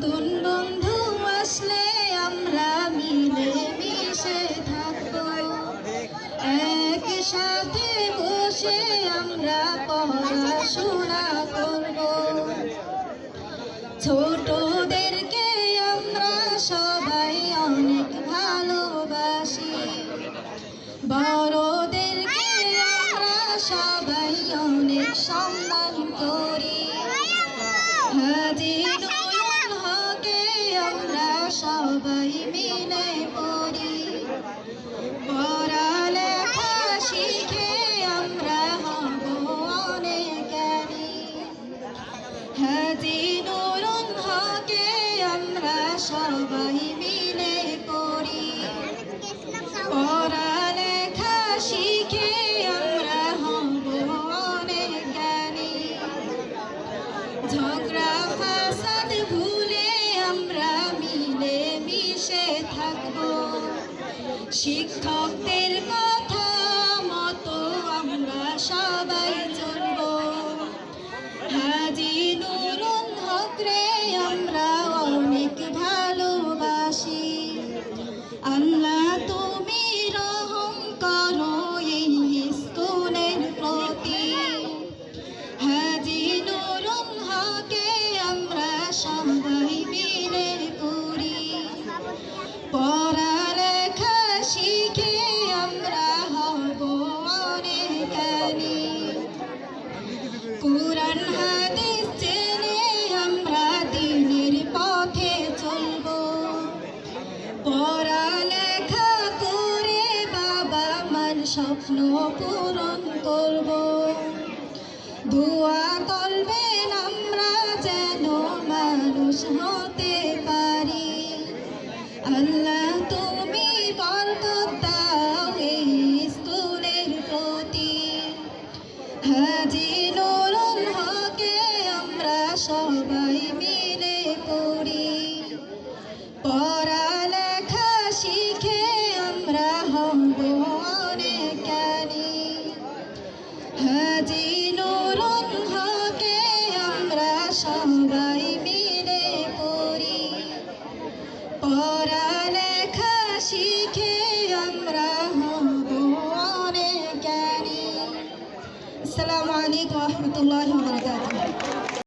নতুন বন্ধু আসলে আমরা মিলে মিশে থাকবো, একসাথে বসে আমরা পড়াশোনা করব। ছোটদেরকে আমরা সবাই অনেক ভালোবাসি, বড়দেরকে আমরা সবাই অনেক সম্মান করি। হাজি নুরুল হকে আমরা সবাই মিলে পড়ি, পড়ালেখা শিখে আমরা হব অনেক জ্ঞানী। হাজি নুরুল হকে আমরা সবাই মিলে পড়ি, পড়ালেখা শিখে আমরা হব অনেক জ্ঞানী। ঝগড়া ফাসাদ ভুলে আমরা মিলে মিশে থাকবো, শিক্ষকদের কথা মতো আমরা সবাই চলবো। হাজি নুরুল হক রে আমরা অনেক ভালোবাসি, আল্লাহ তুমি রহম করো এই স্কুলের প্রতি। হাজি নুরুল হকে আমরা সবাই মিলে পড়ি, পড়ালেখা শিখে আমরা হব অনেক জ্ঞানী। কুরআন হাদিস জেনে আমরা দ্বীনের পথে চলবো, পড়ালেখা করে বাবা মার স্বপ্ন পূরণ করব। দোয়া করবেন আমরা যেন মানুষ হতে পারি, আল্লাহ তুমি বরকত দাও এই স্কুলের প্রতি। হাজি নুরুল হকে আমরা সবাই মিলে পড়ি, পড়ালেখা শিখে আমরা হব অনেক জ্ঞানী। হাজি নুরুল হকে আমরা সবাই মিলে পড়ি, পড়ালেখা শিখে আমরা হব অনেক জ্ঞানী। আসসালামু আলাইকুম ওয়া রাহমাতুল্লাহি ওয়া বারাকাতুহু।